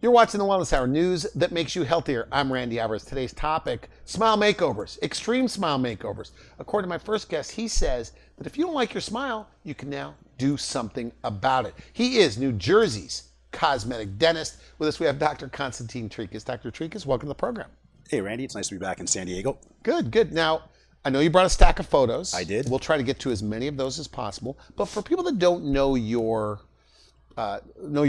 You're watching the Wellness Hour, news that makes you healthier. I'm Randy Alvarez. Today's topic, smile makeovers, extreme smile makeovers. According to my first guest, he says that if you don't like your smile, you can now do something about it. He is New Jersey's cosmetic dentist. With us, we have Dr. Konstantine Trichas. Dr. Trichas, welcome to the program. Hey, Randy. It's nice to be back in San Diego. Good, good. Now, I know you brought a stack of photos. I did. We'll try to get to as many of those as possible. But for people that don't know your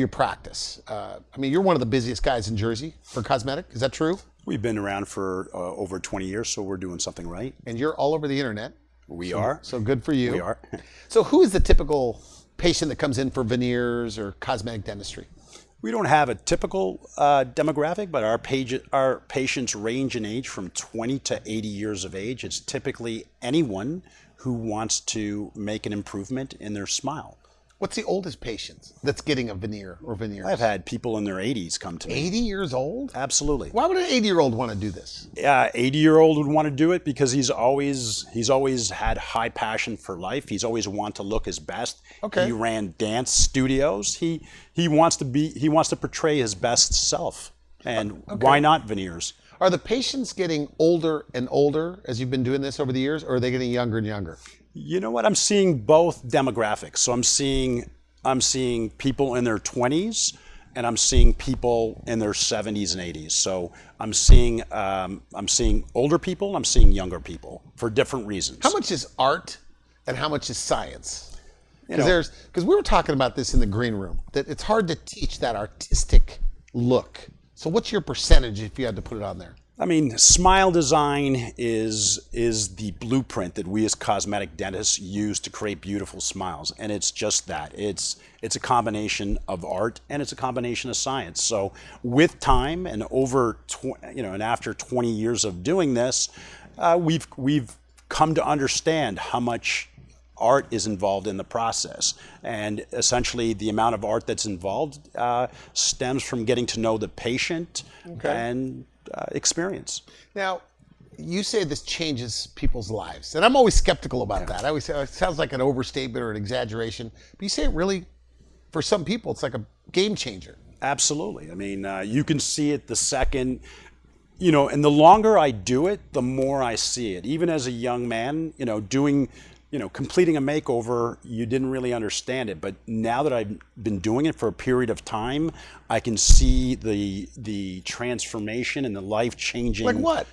practice. I mean, you're one of the busiest guys in Jersey for cosmetic. Is that true? We've been around for over 20 years, so we're doing something right. And you're all over the internet. We are. So good for you. We are. So who is the typical patient that comes in for veneers or cosmetic dentistry? We don't have a typical demographic, but our patients range in age from 20 to 80 years of age. It's typically anyone who wants to make an improvement in their smile. What's the oldest patient that's getting a veneer or veneers? I've had people in their 80s come to me. 80 years old? Absolutely. Why would an 80-year-old want to do this? 80-year-old would want to do it because he's always had high passion for life. He's always wanted to look his best. Okay. He ran dance studios. He wants to portray his best self. And why not veneers? Are the patients getting older and older as you've been doing this over the years, or are they getting younger and younger? You know what? I'm seeing both demographics. So I'm seeing people in their 20s, and I'm seeing people in their 70s and 80s. So I'm seeing older people, and I'm seeing younger people for different reasons. How much is art, and how much is science? Because we were talking about this in the green room, that it's hard to teach that artistic look. So what's your percentage if you had to put it on there? I mean, smile design is the blueprint that we as cosmetic dentists use to create beautiful smiles, and it's just that. It's a combination of art and it's a combination of science. So with time and and after 20 years of doing this, we've come to understand how much art is involved in the process, and essentially the amount of art that's involved stems from getting to know the patient and experience. Now, you say this changes people's lives, and I'm always skeptical about that. I always say it sounds like an overstatement or an exaggeration, but you say it really, for some people, it's like a game changer. Absolutely. I mean, you can see it the second, and the longer I do it, the more I see it. Even as a young man, completing a makeover, you didn't really understand it. But now that I've been doing it for a period of time, I can see the transformation and the life-changing. Like what?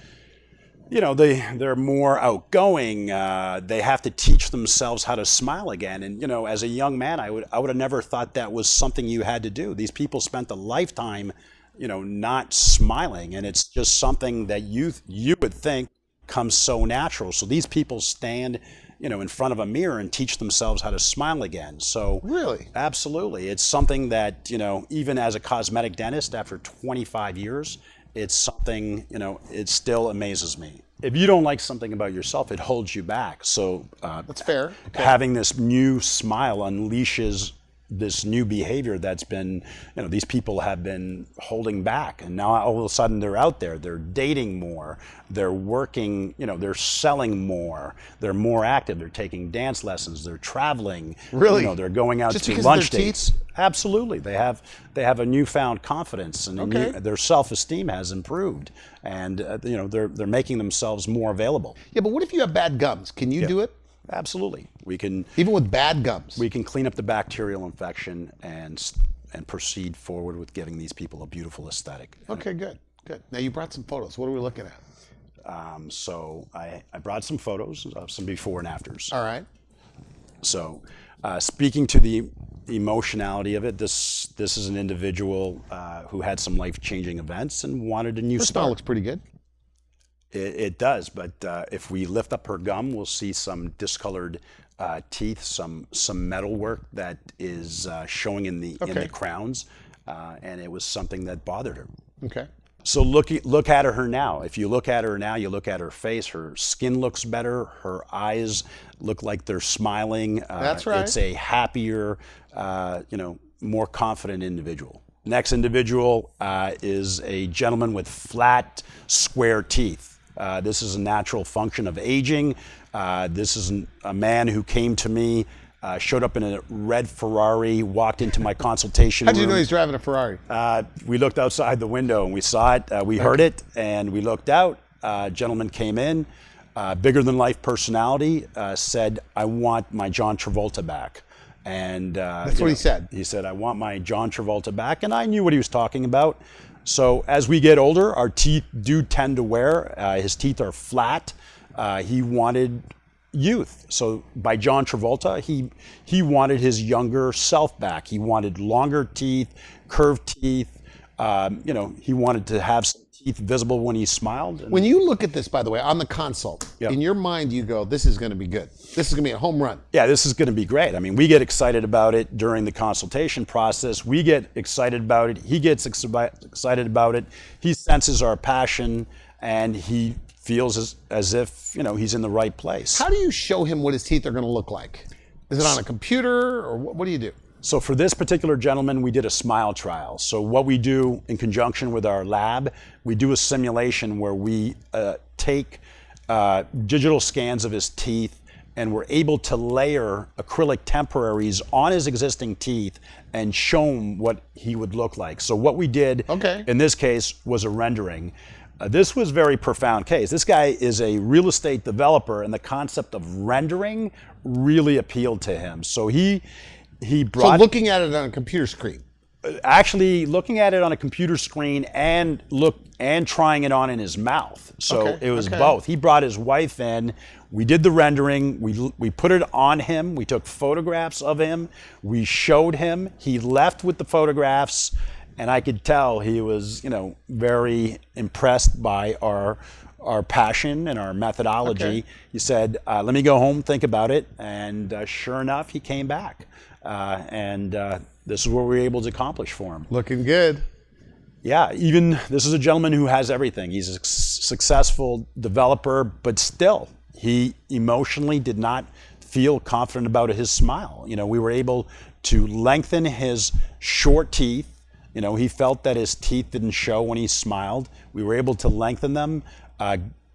They're more outgoing. They have to teach themselves how to smile again. And, as a young man, I would have never thought that was something you had to do. These people spent a lifetime, not smiling. And it's just something that you would think comes so natural. So these people stand in front of a mirror and teach themselves how to smile again. So really, absolutely, it's something that even as a cosmetic dentist after 25 years, it's something it still amazes me. If you don't like something about yourself, it holds you back. So that's fair. Okay. Having this new smile unleashes this new behavior that's been, these people have been holding back, and now all of a sudden they're out there, they're dating more, they're working, they're selling more, they're more active, they're taking dance lessons, they're traveling. Really? They're going out to lunch dates. Absolutely. They have a newfound confidence, and their self-esteem has improved, and they're making themselves more available. Yeah, but what if you have bad gums? Can you do it? Absolutely. We can, even with bad gums, we can clean up the bacterial infection and proceed forward with giving these people a beautiful aesthetic. Okay, good. Now you brought some photos. What are we looking at? So I brought some photos of some before and afters. All right. So speaking to the emotionality of it, this is an individual who had some life-changing events and wanted a new start. Smile looks pretty good. It does, but if we lift up her gum, we'll see some discolored teeth, some metal work that is showing in the crowns, and it was something that bothered her. Okay. So look at her now. If you look at her now, you look at her face. Her skin looks better. Her eyes look like they're smiling. That's right. It's a happier, more confident individual. Next individual is a gentleman with flat, square teeth. This is a natural function of aging. This is a man who came to me showed up in a red Ferrari, walked into my consultation room. How did you know he's driving a Ferrari? We looked outside the window and we saw it. We heard it and we looked out. A gentleman came in, bigger than life personality, said, "I want my John Travolta back." And that's what he said. He said, "I want my John Travolta back." And I knew what he was talking about. So as we get older, our teeth do tend to wear. His teeth are flat. He wanted youth. So by John Travolta, he wanted his younger self back. He wanted longer teeth, curved teeth. He wanted to have some teeth visible when he smiled. When you look at this, by the way, on the consult, in your mind you go, this is going to be good. This is going to be a home run. Yeah, this is going to be great. I mean, we get excited about it during the consultation process. We get excited about it. He gets excited about it. He senses our passion, and he feels as if, he's in the right place. How do you show him what his teeth are going to look like? Is it on a computer, or what do you do? So for this particular gentleman, we did a smile trial. So what we do in conjunction with our lab, we do a simulation where we take digital scans of his teeth, and we're able to layer acrylic temporaries on his existing teeth and show him what he would look like. So what we did in this case was a rendering. This was a very profound case. This guy is a real estate developer, and the concept of rendering really appealed to him. So he brought... So looking at it on a computer screen. Actually looking at it on a computer screen and trying it on in his mouth. So it was both. He brought his wife in. We did the rendering. We put it on him. We took photographs of him. We showed him. He left with the photographs, and I could tell he was, very impressed by our passion and our methodology. He said, "Let me go home, think about it." And sure enough, he came back. This is what we were able to accomplish for him. Looking good. Yeah, this is a gentleman who has everything. He's a successful developer, but still, he emotionally did not feel confident about his smile. We were able to lengthen his short teeth. He felt that his teeth didn't show when he smiled. We were able to lengthen them,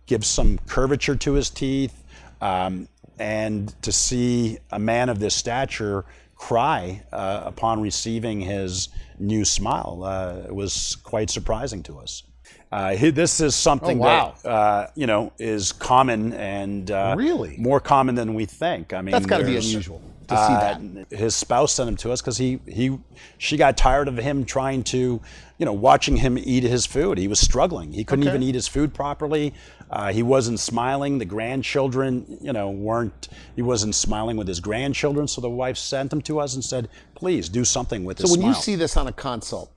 give some curvature to his teeth, and to see a man of this stature cry upon receiving his new smile was quite surprising to us. This is something that is common and really more common than we think. I mean, that's got to be unusual to see that. His spouse sent him to us because she got tired of him trying to, watching him eat his food. He was struggling. He couldn't even eat his food properly. He wasn't smiling. The grandchildren, he wasn't smiling with his grandchildren. So the wife sent him to us and said, "Please do something with his smile." So when you see this on a consult,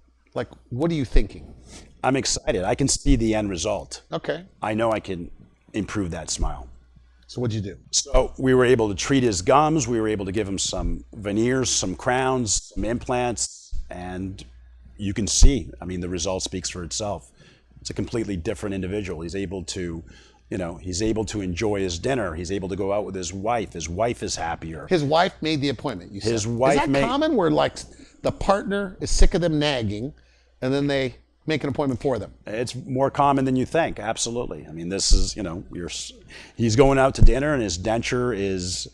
what are you thinking? I'm excited. I can see the end result. Okay. I know I can improve that smile. So what'd you do? So we were able to treat his gums. We were able to give him some veneers, some crowns, some implants, and you can see, the result speaks for itself. It's a completely different individual. He's able to, enjoy his dinner. He's able to go out with his wife. His wife is happier. His wife made the appointment, you said. His wife is that common where the partner is sick of them nagging and then they make an appointment for them? It's more common than you think, absolutely. This is, he's going out to dinner and his denture is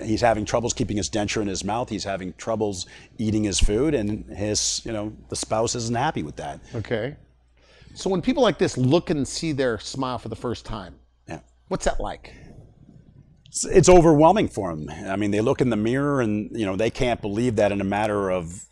he's having troubles keeping his denture in his mouth. He's having troubles eating his food, and the spouse isn't happy with that. Okay. So when people like this look and see their smile for the first time, what's that like? It's overwhelming for them. They look in the mirror and, they can't believe that in a matter of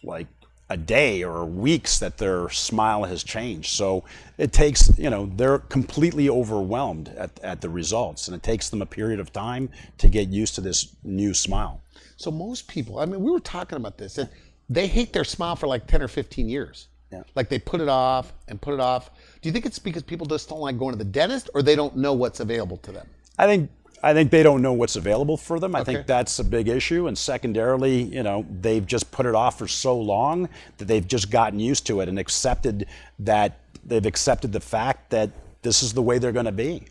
a day or weeks that their smile has changed. So it takes, they're completely overwhelmed at the results, and it takes them a period of time to get used to this new smile. So most people, we were talking about this, and they hate their smile for 10 or 15 years. Yeah. They put it off and put it off. Do you think it's because people just don't like going to the dentist, or they don't know what's available to them? I think they don't know what's available for them. I think that's a big issue. And secondarily, they've just put it off for so long that they've just gotten used to it and accepted the fact that this is the way they're going to be.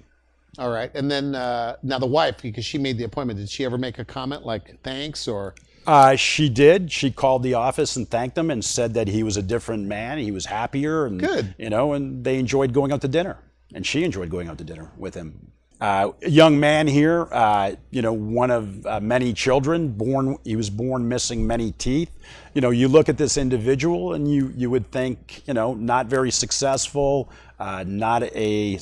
All right. And then now the wife, because she made the appointment, did she ever make a comment like thanks or? She did. She called the office and thanked them and said that he was a different man. He was happier and, good. And they enjoyed going out to dinner. And she enjoyed going out to dinner with him. A young man here, one of many children. He was born missing many teeth. You look at this individual and you would think, not very successful, not a,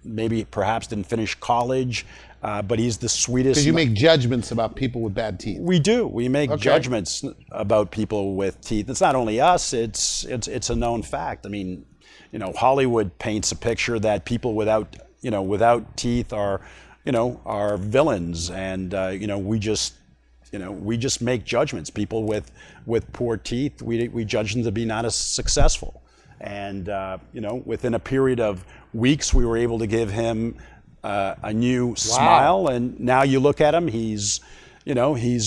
maybe perhaps didn't finish college, but he's the sweetest. Because you make judgments about people with bad teeth. We do. We make judgments about people with teeth. It's not only us. It's a known fact. I mean, Hollywood paints a picture that people without teeth are villains, and we just make judgments. People with poor teeth, we judge them to be not as successful. And within a period of weeks, we were able to give him a new smile, and now you look at him, he's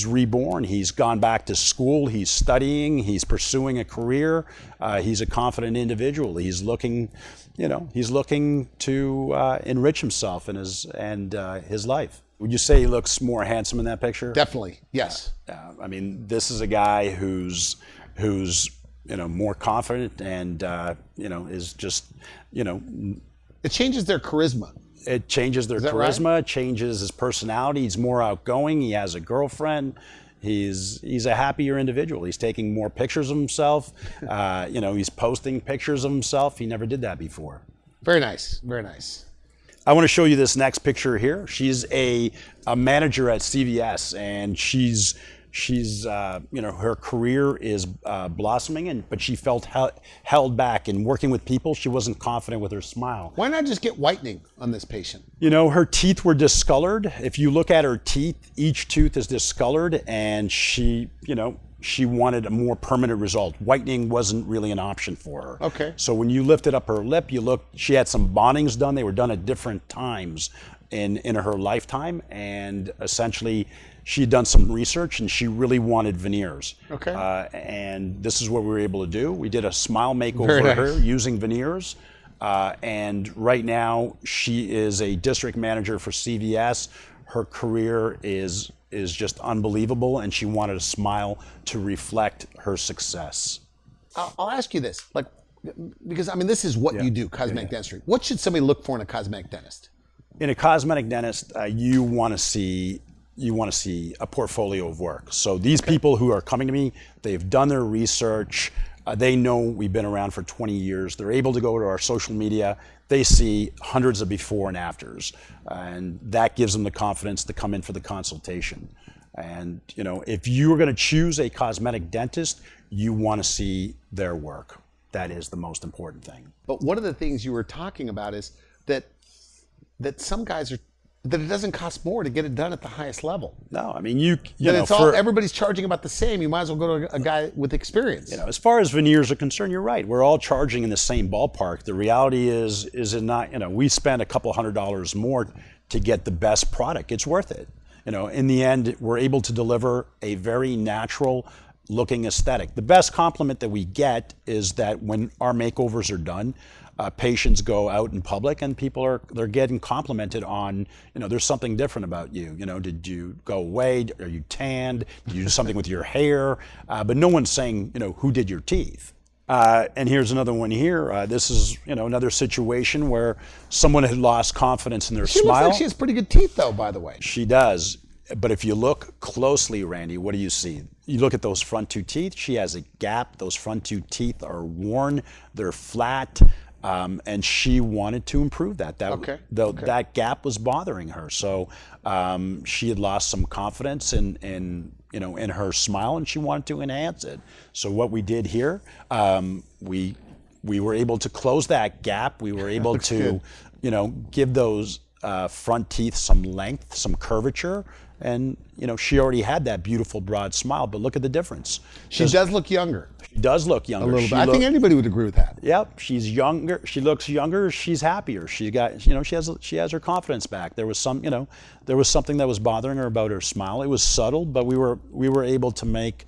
reborn. He's gone back to school. He's studying. He's pursuing a career. He's a confident individual. He's looking to enrich himself and his life. Would you say he looks more handsome in that picture? Definitely, yes. I mean, this is a guy who's more confident and is just It changes their charisma. It changes their charisma, right? Changes his personality. He's more outgoing. He has a girlfriend. He's a happier individual. He's taking more pictures of himself. He's posting pictures of himself. He never did that before. Very nice. Very nice. I want to show you this next picture here. She's a manager at CVS, and she's her career is blossoming, but she felt held back in working with people. She wasn't confident with her smile. Why not just get whitening on this patient? Her teeth were discolored. If you look at her teeth, each tooth is discolored, and she wanted a more permanent result. Whitening wasn't really an option for her. Okay. So when you lifted up her lip, she had some bondings done. They were done at different times in her lifetime, and essentially she had done some research and she really wanted veneers. Okay. And this is what we were able to do. We did a smile makeover for her using veneers. And right now she is a district manager for CVS. Her career is just unbelievable, and she wanted a smile to reflect her success. I'll ask you this, because this is what you do, cosmetic dentistry. What should somebody look for in a cosmetic dentist? In a cosmetic dentist, you want to see a portfolio of work. So these people who are coming to me, they've done their research. They know we've been around for 20 years. They're able to go to our social media. They see hundreds of before and afters, and that gives them the confidence to come in for the consultation. And if you're going to choose a cosmetic dentist, you want to see their work. That is the most important thing. But one of the things you were talking about is that some guys that it doesn't cost more to get it done at the highest level. No, everybody's charging about the same. You might as well go to a guy with experience. As far as veneers are concerned, you're right. We're all charging in the same ballpark. The reality is it not? We spend a couple $100 more to get the best product. It's worth it. In the end, we're able to deliver a very natural looking aesthetic. The best compliment that we get is that when our makeovers are done, patients go out in public and they're getting complimented on, there's something different about you. Did you go away? Are you tanned? Did you do something with your hair? But no one's saying, who did your teeth? And here's another one here. This is, another situation where someone had lost confidence in their smile. She looks like she has pretty good teeth, though, by the way. She does. But if you look closely, Randy, what do you see? You look at those front two teeth. She has a gap. Those front two teeth are worn. They're flat. And she wanted to improve that. That gap was bothering her. So she had lost some confidence in her smile, and she wanted to enhance it. So what we did here, we were able to close that gap. We were able to, give those front teeth some length, some curvature. And, she already had that beautiful broad smile, but look at the difference. She does look younger. She does look younger. A little bit. I think anybody would agree with that. Yep. She's younger. She looks younger. She's happier. She has her confidence back. There was something that was bothering her about her smile. It was subtle, but we were able to make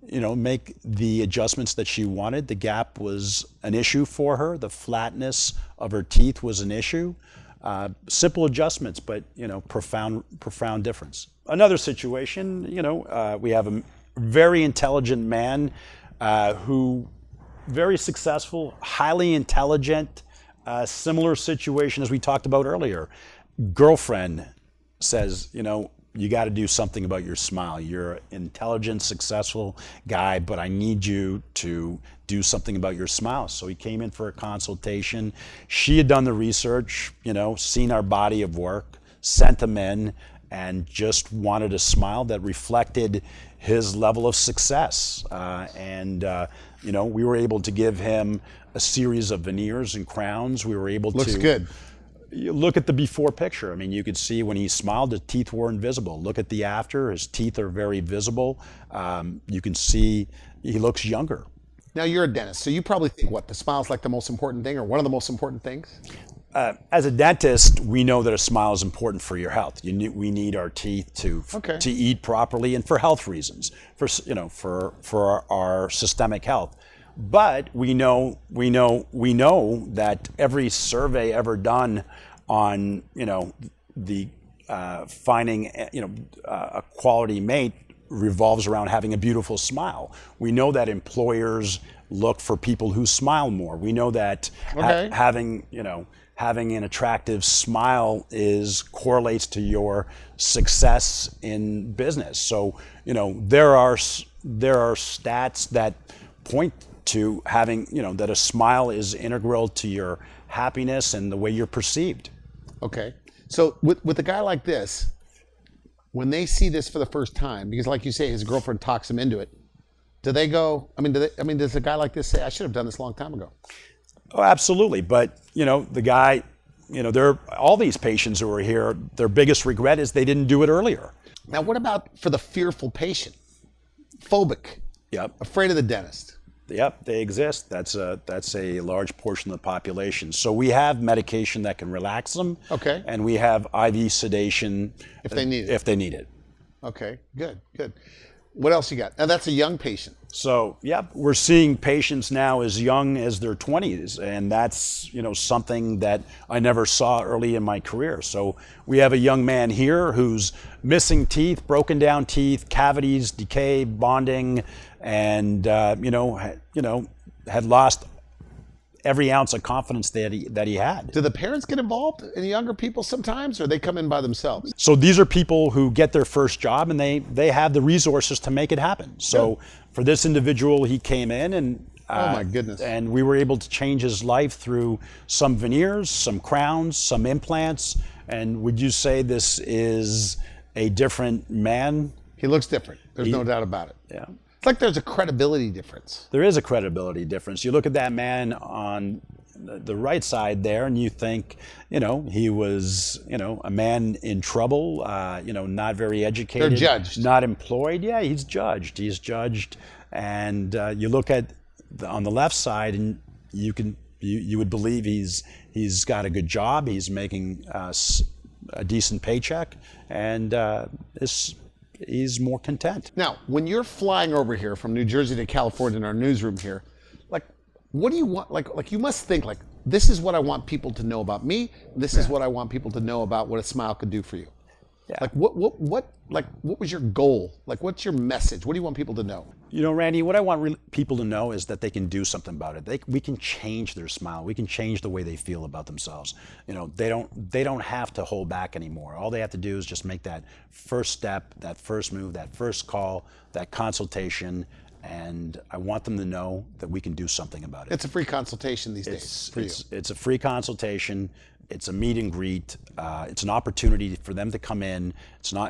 the adjustments that she wanted. The gap was an issue for her. The flatness of her teeth was an issue. Simple adjustments, but profound difference. Another situation, we have a very intelligent man who, very successful, highly intelligent, similar situation as we talked about earlier. girlfriend says, you got to do something about your smile. You're an intelligent, successful guy, but I need you to do something about your smile. So he came in for a consultation. She had done the research, seen our body of work, sent him in, and just wanted a smile that reflected his level of success. We were able to give him a series of veneers and crowns. We were able Looks to... good. You look at the before picture. I mean, you could see when he smiled, his teeth were invisible. Look at the after, his teeth are very visible. You can see he looks younger. Now, you're a dentist, so you probably think, the smile's like the most important thing or one of the most important things? As a dentist, we know that a smile is important for your health. We need our teeth to eat properly and for health reasons, for our systemic health. But we know that every survey ever done on the finding a quality mate revolves around having a beautiful smile. We know that employers look for people who smile more. We know that having an attractive smile correlates to your success in business. So there are stats that point to having, that a smile is integral to your happiness and the way you're perceived. Okay. So with a guy like this, when they see this for the first time, because like you say, his girlfriend talks him into it, do they go, does a guy like this say, I should have done this a long time ago? Oh, absolutely. But, the guy, all these patients who are here, their biggest regret is they didn't do it earlier. Now, what about for the fearful patient? Phobic. Yep. Afraid of the dentist. Yep, they exist. That's a large portion of the population. So we have medication that can relax them. Okay. And we have IV sedation if they need it. Okay, good. What else you got? Now that's a young patient. So, we're seeing patients now as young as their 20s, and that's, something that I never saw early in my career. So we have a young man here who's missing teeth, broken down teeth, cavities, decay, bonding, and had lost every ounce of confidence that he had. Do the parents get involved in the younger people sometimes, or they come in by themselves? So these are people who get their first job and they have the resources to make it happen. So for this individual, he came in and oh my goodness. And we were able to change his life through some veneers, some crowns, some implants. And would you say this is a different man? He looks different. There's no doubt about it. Yeah. It's like there's a credibility difference. There is a credibility difference. You look at that man on the right side there and you think, he was, a man in trouble, not very educated. They're judged. Not employed. Yeah, he's judged. He's judged. And you look at on the left side and you would believe he's got a good job. He's making a decent paycheck and he's more content. Now, when you're flying over here from New Jersey to California in our newsroom here, what do you want? Like you must think this is what I want people to know about me. This is what I want people to know about what a smile could do for you. Yeah. What was your goal? What's your message? What do you want people to know? Randy, what I want people to know is that they can do something about it. We can change their smile. We can change the way they feel about themselves. They don't have to hold back anymore. All they have to do is just make that first step, that first move, that first call, that consultation, and I want them to know that we can do something about it. It's a free consultation these days for you. It's a free consultation. It's a meet and greet. It's an opportunity for them to come in.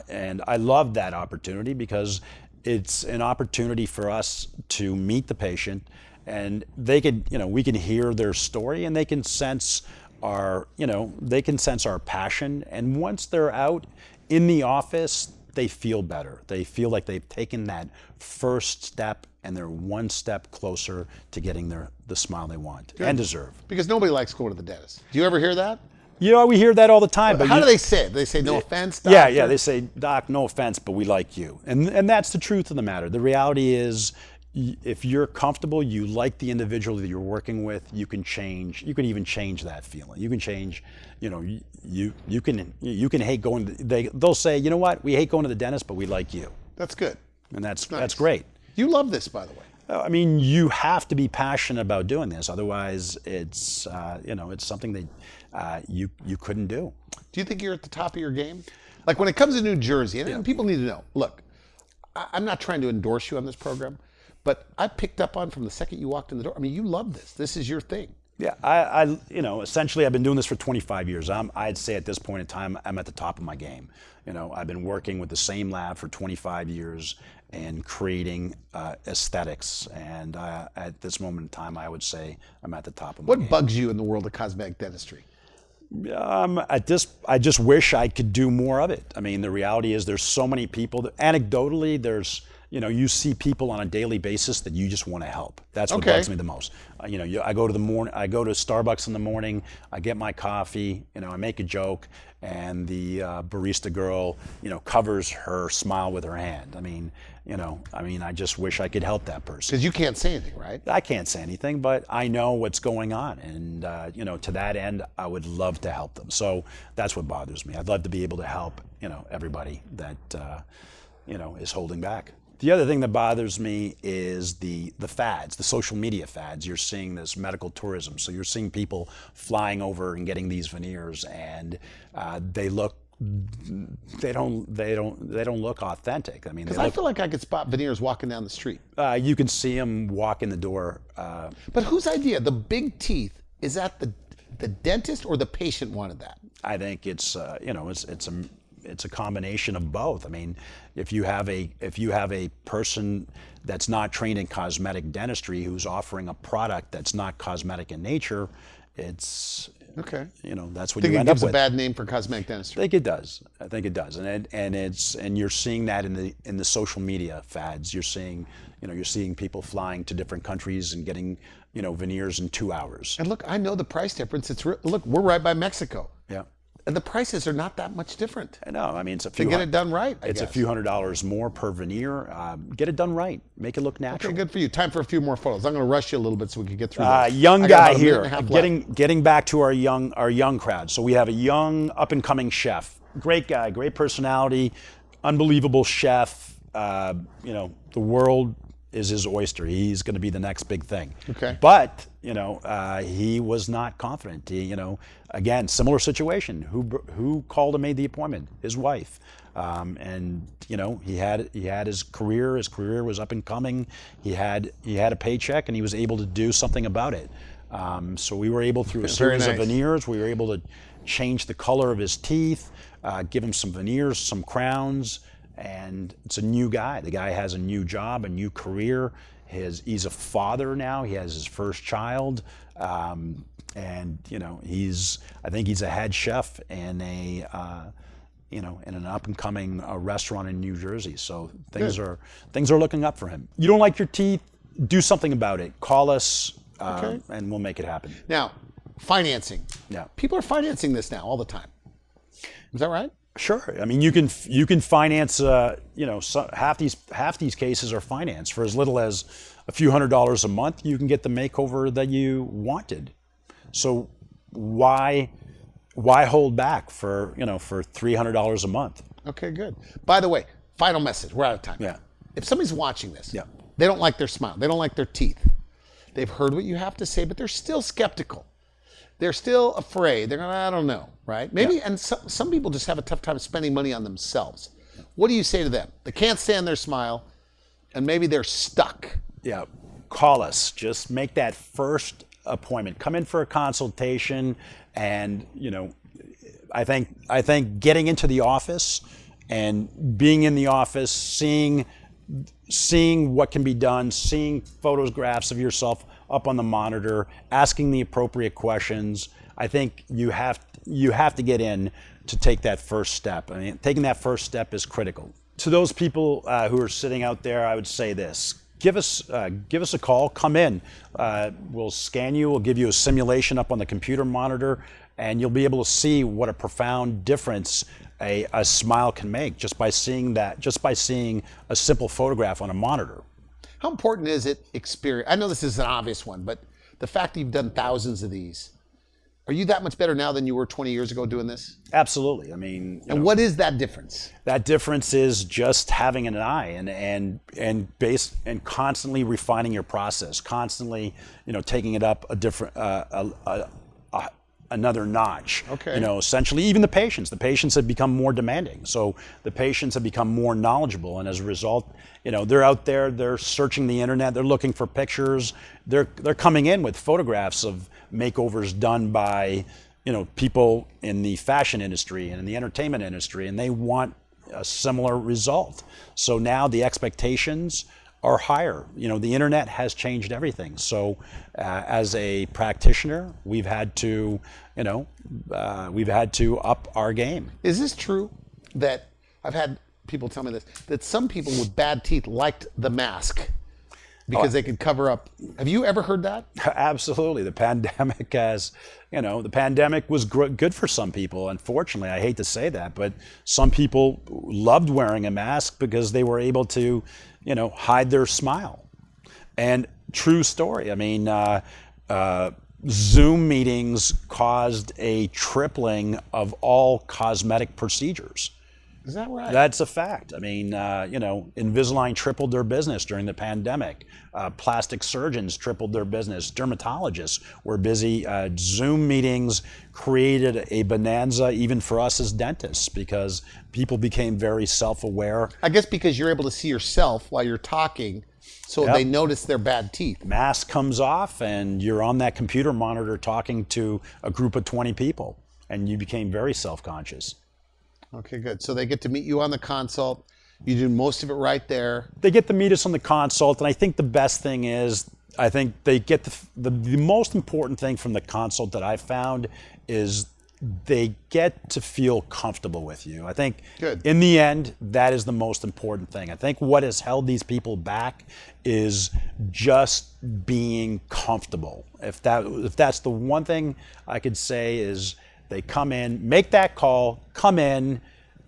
And I love that opportunity because it's an opportunity for us to meet the patient, and we can hear their story, and they can sense our passion. And once they're out in the office, they feel better. They feel like they've taken that first step and they're one step closer to getting the smile they want and deserve. Because nobody likes going to the dentist. Do you ever hear that? We hear that all the time. But how do they say it? They say, no offense, doctor? Yeah, they say, Doc, no offense, but we like you. And that's the truth of the matter. The reality is, if you're comfortable, you like the individual that you're working with, you can even change that feeling. You can change, you can hate going they'll say, we hate going to the dentist, but we like you. That's good. And that's nice. That's great. You love this, by the way. I mean, you have to be passionate about doing this. Otherwise, it's it's something that you couldn't do. Do you think you're at the top of your game? Like when it comes to New Jersey, and people need to know, look, I'm not trying to endorse you on this program, but I picked up on from the second you walked in the door. I mean, you love this. This is your thing. Yeah, I essentially I've been doing this for 25 years. I'd say at this point in time, I'm at the top of my game. I've been working with the same lab for 25 years and creating aesthetics. And at this moment in time, I would say I'm at the top of my game. What bugs you in the world of cosmetic dentistry? I just wish I could do more of it. I mean, the reality is there's so many people that, anecdotally, you see people on a daily basis that you just want to help. That's what bugs me the most. I go to Starbucks in the morning, I get my coffee, I make a joke, and the barista girl, covers her smile with her hand. I just wish I could help that person. Because you can't say anything, right? I can't say anything, but I know what's going on, and to that end, I would love to help them. So that's what bothers me. I'd love to be able to help, everybody that is holding back. The other thing that bothers me is the fads, the social media fads. You're seeing this medical tourism, so you're seeing people flying over and getting these veneers, and they don't look authentic. I mean, because I feel like I could spot veneers walking down the street. You can see them walk in the door. But whose idea? The big teeth, is that the dentist or the patient wanted that? I think it's it's a combination of both. I mean, if you have a person that's not trained in cosmetic dentistry who's offering a product that's not cosmetic in nature, it's that's what you end up with. Think it gives a bad name for cosmetic dentistry? I think it does. And you're seeing that in the social media fads. You're seeing people flying to different countries and getting veneers in 2 hours. And look, I know the price difference. Look, we're right by Mexico. Yeah. And the prices are not that much different. I know. I mean, it's a few. To get it done right, I guess. It's a few $100s more per veneer. Get it done right. Make it look natural. Okay, good for you. Time for a few more photos. I'm going to rush you a little bit so we can get through this. Young guy here. Getting back to our young crowd. So we have a young up and coming chef. Great guy, great personality, unbelievable chef. The world is his oyster. He's going to be the next big thing. Okay. But he was not confident. Again, similar situation. Who called and made the appointment? His wife. And he had his career. His career was up and coming. He had a paycheck, and he was able to do something about it. So we were able, through a series of veneers, we were able to change the color of his teeth, give him some veneers, some crowns. And it's a new guy. The guy has a new job, a new career. He's a father now. He has his first child, and I think he's a head chef in in an up and coming restaurant in New Jersey. So things are looking up for him. You don't like your teeth? Do something about it. Call us, and we'll make it happen. Now, financing. Yeah, people are financing this now all the time. Is that right? Sure. I mean, you can finance. Half these cases are financed for as little as a few $100s a month. You can get the makeover that you wanted. So why hold back for $300 a month? Okay, good. By the way, final message. We're out of time. Yeah. If somebody's watching this, yeah, they don't like their smile. They don't like their teeth. They've heard what you have to say, but they're still skeptical. They're still afraid. They're going, I don't know, right? Maybe, yeah. And some people just have a tough time spending money on themselves. What do you say to them? They can't stand their smile, and maybe they're stuck. Yeah, call us. Just make that first appointment. Come in for a consultation, and I think getting into the office and being in the office, seeing what can be done, seeing photographs of yourself up on the monitor, asking the appropriate questions. I think you have to get in to take that first step. I mean, taking that first step is critical. To those people who are sitting out there, I would say this: give us a call. Come in. We'll scan you. We'll give you a simulation up on the computer monitor, and you'll be able to see what a profound difference a smile can make just by seeing a simple photograph on a monitor. How important is it experience? I know this is an obvious one, but the fact that you've done thousands of these, Are you that much better now than you were 20 years ago doing this? Absolutely. I mean, And what is that difference? that difference is just having an eye and constantly refining your process, constantly, taking it up a different another notch. Okay. Essentially, even the patients have become more demanding. So the patients have become more knowledgeable, and as a result, they're out there, they're searching the internet, they're looking for pictures, they're coming in with photographs of makeovers done by people in the fashion industry and in the entertainment industry, and they want a similar result. So now the expectations are higher. The internet has changed everything. So as a practitioner, we've had to up our game. Is this true that I've had people tell me this, that some people with bad teeth liked the mask because they could cover up? Have you ever heard that? Absolutely. The pandemic was good for some people. Unfortunately, I hate to say that, but some people loved wearing a mask because they were able to, hide their smile. And true story. I mean, Zoom meetings caused a tripling of all cosmetic procedures. Is that right? That's a fact. I mean, Invisalign tripled their business during the pandemic. Plastic surgeons tripled their business. Dermatologists were busy. Zoom meetings created a bonanza even for us as dentists because people became very self-aware. I guess because you're able to see yourself while you're talking, so they notice their bad teeth. Mask comes off and you're on that computer monitor talking to a group of 20 people, and you became very self-conscious. Okay, good. So they get to meet you on the consult. You do most of it right there. They get to meet us on the consult, and I think the best thing is, I think they get the most important thing from the consult that I found is they get to feel comfortable with you. I think in the end, that is the most important thing. I think what has held these people back is just being comfortable. If that's the one thing I could say is they come in, make that call, come in,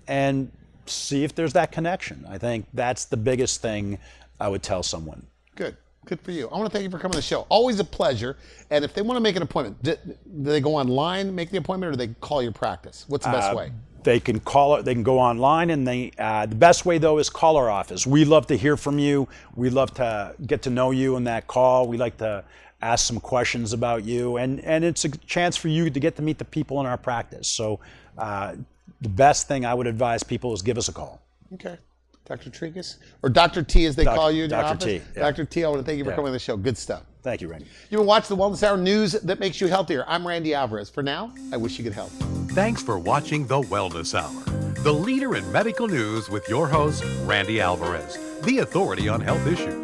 and see if there's that connection. I think that's the biggest thing I would tell someone. Good. Good for you. I want to thank you for coming to the show. Always a pleasure. And if they want to make an appointment, do they go online, make the appointment, or do they call your practice? What's the best way? They can call it. They can go online, and the best way though is call our office. We love to hear from you. We love to get to know you in that call. We like to ask some questions about you, and it's a chance for you to get to meet the people in our practice. So the best thing I would advise people is give us a call. Okay. Dr. Trichas, or Dr. T as they call you in your Dr. office? T, yeah. Dr. T, I want to thank you for coming to the show. Good stuff. Thank you, Randy. You've been watching the Wellness Hour news that makes you healthier. I'm Randy Alvarez. For now, I wish you good health. Thanks for watching the Wellness Hour, the leader in medical news with your host, Randy Alvarez, the authority on health issues.